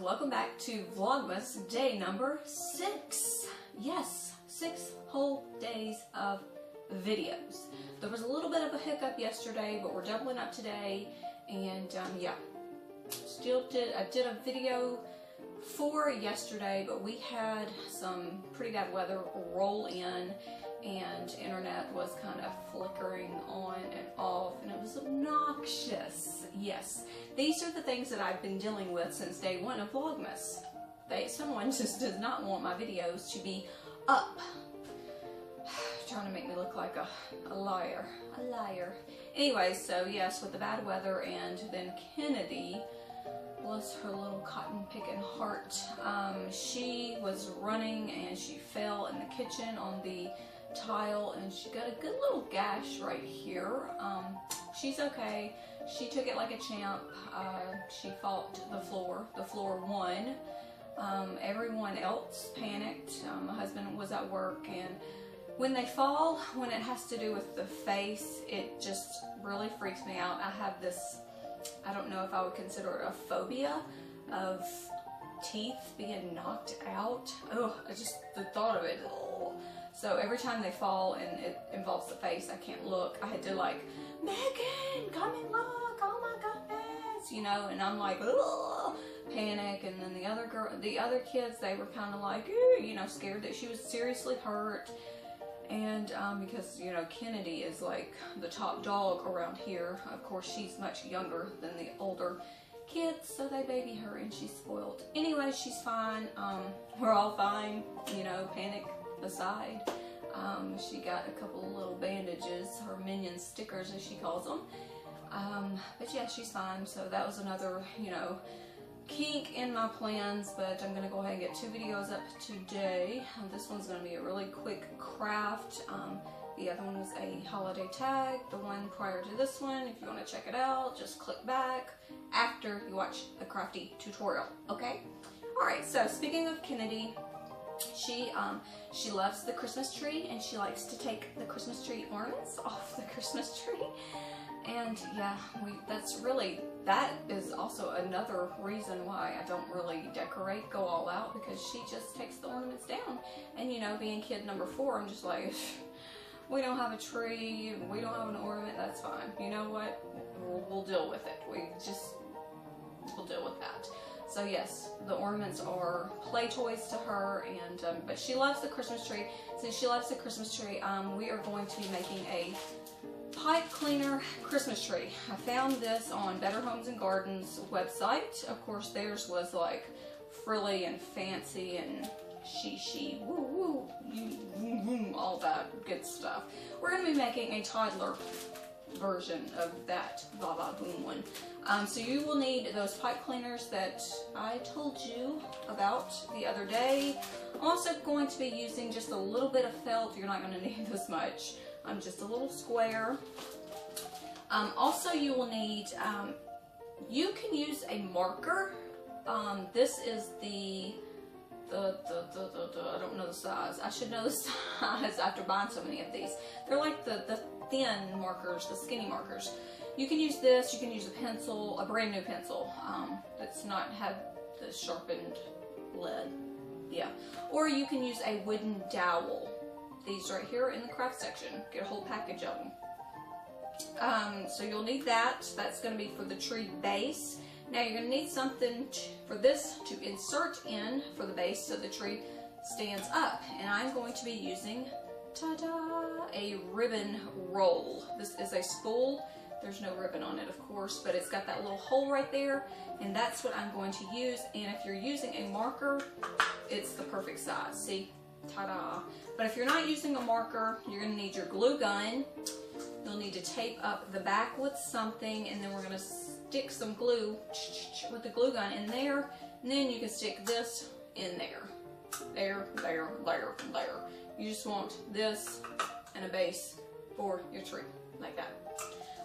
welcome back to Vlogmas day number 6. Yes, 6 whole days of videos. There was a little bit of a hiccup yesterday, but we're doubling up today, and yeah, I did a video for yesterday, but we had some pretty bad weather roll in, and internet was kind of flickering on and off, and it was obnoxious. Yes, these are the things that I've been dealing with since day 1 of Vlogmas. Someone just does not want my videos to be up. Trying to make me look like a liar. Anyway, so yes, with the bad weather, and then Kennedy, bless her little cotton picking heart, she was running and she fell in the kitchen on the tile, and she got a good little gash right here. She's okay. She took it like a champ. She fought the floor. The floor won. Everyone else panicked. My husband was at work, and when they fall, when it has to do with the face, it just really freaks me out. I have this, I don't know if I would consider it a phobia of teeth being knocked out. Oh, just the thought of it. Oh. So every time they fall and it involves the face, I can't look. I had to like, Megan, come and look, oh my goodness, you know, and I'm like, ugh, panic. And then the other kids, they were kind of like, you know, scared that she was seriously hurt. And because, you know, Kennedy is like the top dog around here. Of course, she's much younger than the older kids, so they baby her and she's spoiled. Anyway, she's fine. We're all fine, you know, panic aside. She got a couple of little bandages, her minion stickers as she calls them. But yeah, she's fine. So that was another, you know, kink in my plans, but I'm gonna go ahead and get 2 videos up today. This one's gonna be a really quick craft. The other one was a holiday tag. The one prior to this one, if you want to check it out, just click back after you watch the crafty tutorial, okay? Alright, so speaking of Kennedy, she loves the Christmas tree, and she likes to take the Christmas tree ornaments off the Christmas tree. And yeah, that is also another reason why I don't really decorate, go all out, because she just takes the ornaments down. And you know, being kid number 4, I'm just like, we don't have a tree, we don't have an ornament, that's fine. You know what? We'll deal with it. We'll deal with that. So yes, the ornaments are play toys to her, and but she loves the Christmas tree. Since she loves the Christmas tree, we are going to be making a pipe cleaner Christmas tree. I found this on Better Homes and Gardens website. Of course, theirs was like frilly and fancy and woo woo, all that good stuff. We're going to be making a toddler version of that baba boom one. So you will need those pipe cleaners that I told you about the other day. I'm also going to be using just a little bit of felt. You're not going to need this much. Just a little square. Also, you will need, you can use a marker. This is the I don't know the size. I should know the size after buying so many of these. They're like the thin markers, the skinny markers. You can use this, you can use a pencil, a brand new pencil, that's not had the sharpened lead. Yeah. Or you can use a wooden dowel. These right here in the craft section. Get a whole package of them. So you'll need that. That's going to be for the tree base. Now you're going to need something for this to insert in for the base so the tree stands up. And I'm going to be using, ta-da, a ribbon roll. This is a spool. There's no ribbon on it, of course, but it's got that little hole right there, and that's what I'm going to use. And if you're using a marker, it's the perfect size. See? Ta-da. But if you're not using a marker, you're going to need your glue gun. You'll need to tape up the back with something, and then we're going to stick some glue with the glue gun in there, and then you can stick this in there. There. You just want this and a base for your tree, like that.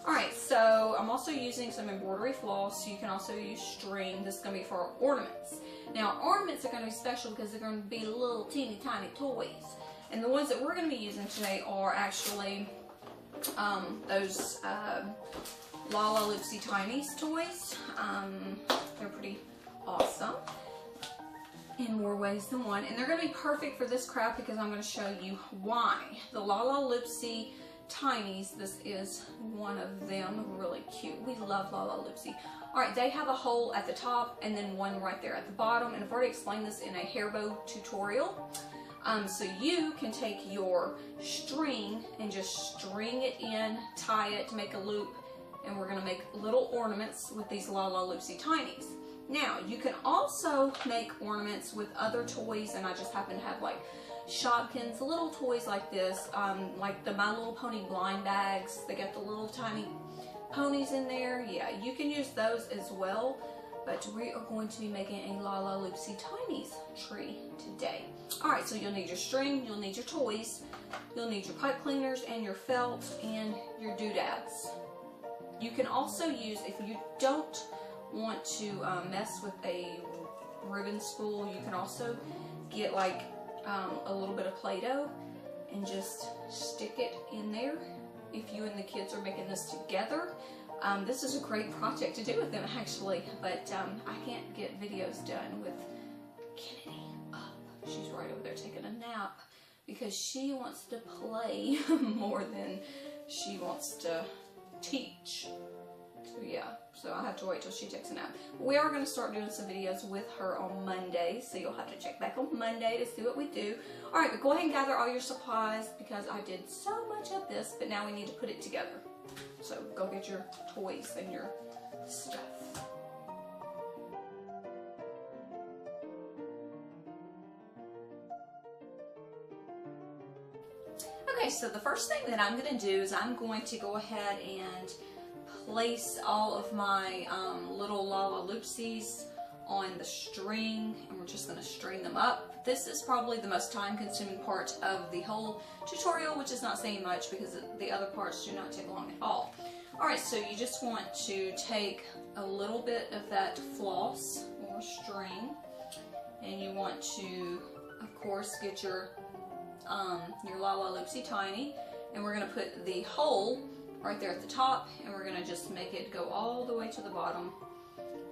Alright, so I'm also using some embroidery floss. You can also use string. This is going to be for our ornaments. Now, ornaments are going to be special because they're going to be little teeny tiny toys. And the ones that we're going to be using today are actually those Lalaloopsy Tinies toys. They're pretty awesome. in more ways than one. And they're going to be perfect for this craft because I'm going to show you why. The Lalaloopsy Tinies, this is one of them, really cute. We love Lalaloopsy. Alright, they have a hole at the top and then one right there at the bottom, and I've already explained this in a hair bow tutorial. So you can take your string and just string it in, tie it, make a loop, and we're going to make little ornaments with these Lalaloopsy Tinies. Now, you can also make ornaments with other toys, and I just happen to have like Shopkins, little toys like this, like the My Little Pony blind bags. They got the little tiny ponies in there. Yeah, you can use those as well, but we are going to be making a Lalaloopsy Tinies tree today. Alright, so you'll need your string, you'll need your toys, you'll need your pipe cleaners and your felt and your doodads. You can also use, if you don't want to mess with a ribbon spool, you can also get like a little bit of Play-Doh and just stick it in there if you and the kids are making this together. This is a great project to do with them actually, but I can't get videos done with Kennedy up. She's right over there taking a nap because she wants to play more than she wants to teach. So yeah, so I have to wait till she takes a nap. We are going to start doing some videos with her on Monday, so you'll have to check back on Monday to see what we do. Alright, but go ahead and gather all your supplies because I did so much of this, but now we need to put it together. So go get your toys and your stuff. Okay, so the first thing that I'm going to do is I'm going to go ahead and place all of my little Lalaloopsies on the string, and we're just going to string them up. This is probably the most time-consuming part of the whole tutorial, which is not saying much because the other parts do not take long at all. Alright, so you just want to take a little bit of that floss or string, and you want to, of course, get your Lalaloopsy Tiny, and we're going to put the hole right there at the top, and we're going to just make it go all the way to the bottom.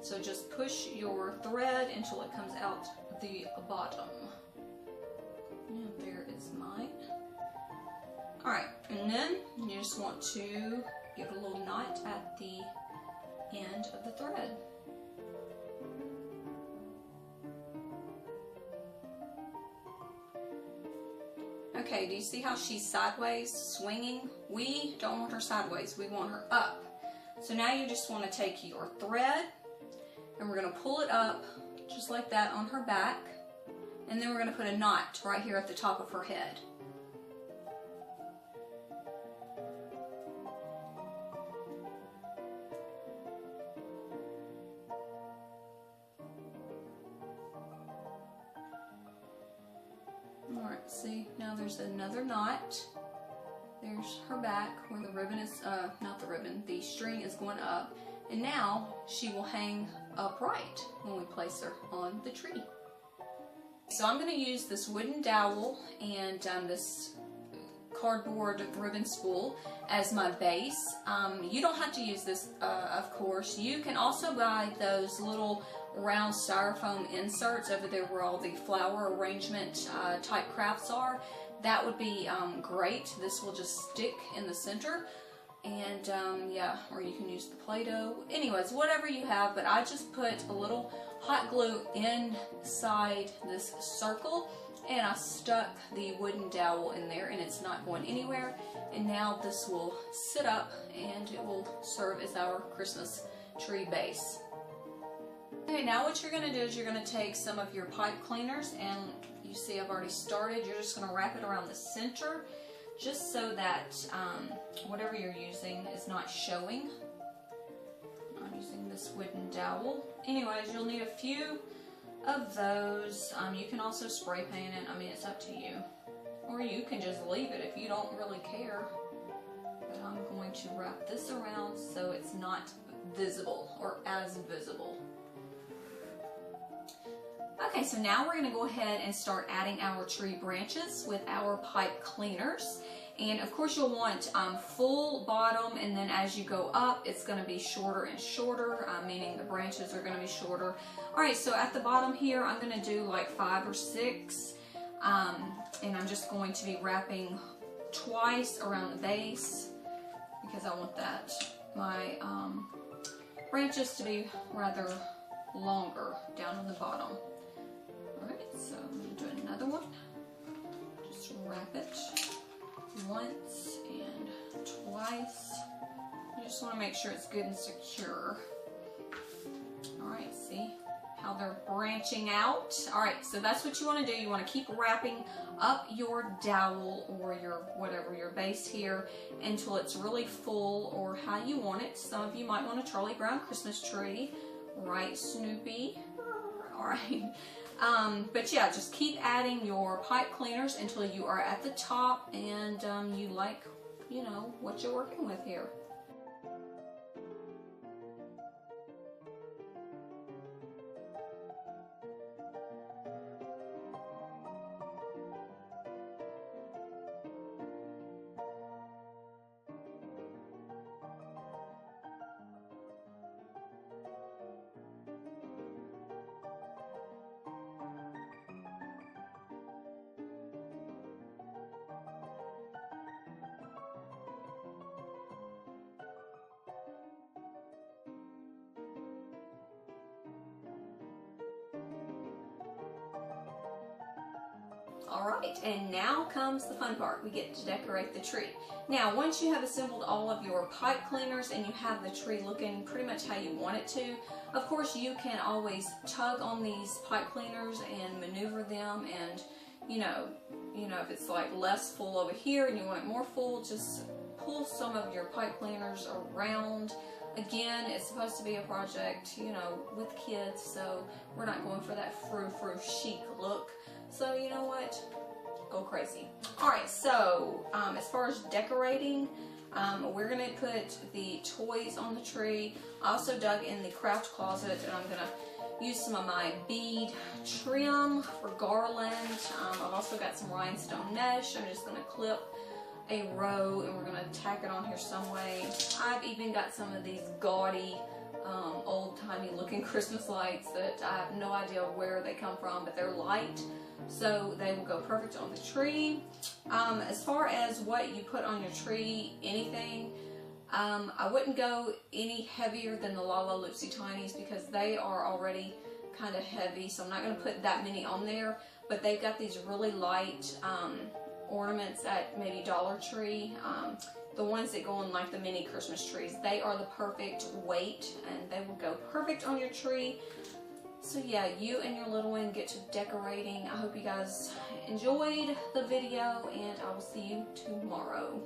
So just push your thread until it comes out the bottom. And there is mine. Alright, and then you just want to give a little knot at the end of the thread. Okay, do you see how she's sideways, swinging? We don't want her sideways, we want her up. So now you just want to take your thread, and we're going to pull it up, just like that, on her back. And then we're going to put a knot right here at the top of her head. Alright, see, now there's another knot. There's her back where the ribbon is, not the ribbon, the string is going up. And now she will hang upright when we place her on the tree. So I'm going to use this wooden dowel and this cardboard ribbon spool as my base. You don't have to use this, of course. You can also buy those little round styrofoam inserts over there where all the flower arrangement type crafts are. That would be great. This will just stick in the center. And yeah, or you can use the Play-Doh. Anyways, whatever you have, but I just put a little hot glue inside this circle, and I stuck the wooden dowel in there, and it's not going anywhere. And now this will sit up, and it will serve as our Christmas tree base. Okay, now what you're going to do is you're going to take some of your pipe cleaners, and you see I've already started. You're just going to wrap it around the center, just so that whatever you're using is not showing. I'm using this wooden dowel. Anyways, you'll need a few of those. You can also spray paint it. I mean, it's up to you. Or you can just leave it if you don't really care. But I'm going to wrap this around so it's not visible or as visible. Okay, so now we're going to go ahead and start adding our tree branches with our pipe cleaners. And of course you'll want full bottom, and then as you go up, it's going to be shorter and shorter, meaning the branches are going to be shorter. Alright, so at the bottom here, I'm going to do like 5 or 6, and I'm just going to be wrapping twice around the base, because I want that, my branches to be rather longer down on the bottom. Alright, so I'm going to do another one. Just wrap it once and twice. You just want to make sure it's good and secure. Alright, see how they're branching out? Alright, so that's what you want to do. You want to keep wrapping up your dowel or your whatever, your base here, until it's really full, or how you want it. Some of you might want a Charlie Brown Christmas tree, right, Snoopy? Alright. But yeah, just keep adding your pipe cleaners until you are at the top and you like, you know, what you're working with here. Alright, and now comes the fun part. We get to decorate the tree. Now, once you have assembled all of your pipe cleaners and you have the tree looking pretty much how you want it to, of course you can always tug on these pipe cleaners and maneuver them, and you know, if it's like less full over here and you want it more full, just pull some of your pipe cleaners around. Again, it's supposed to be a project, you know, with kids, so we're not going for that frou-frou chic look. So you know what? Go crazy. Alright, so as far as decorating, we're going to put the toys on the tree. I also dug in the craft closet, and I'm going to use some of my bead trim for garland. I've also got some rhinestone mesh. I'm just going to clip a row and we're going to tack it on here some way. I've even got some of these gaudy old-timey looking Christmas lights that I have no idea where they come from, but they're light, so they will go perfect on the tree. As far as what you put on your tree, anything, I wouldn't go any heavier than the Lalaloopsy Tinies because they are already kind of heavy, so I'm not going to put that many on there, but they've got these really light ornaments at maybe Dollar Tree. The ones that go on like the mini Christmas trees, they are the perfect weight and they will go perfect on your tree. So yeah, you and your little one get to decorating. I hope you guys enjoyed the video, and I will see you tomorrow.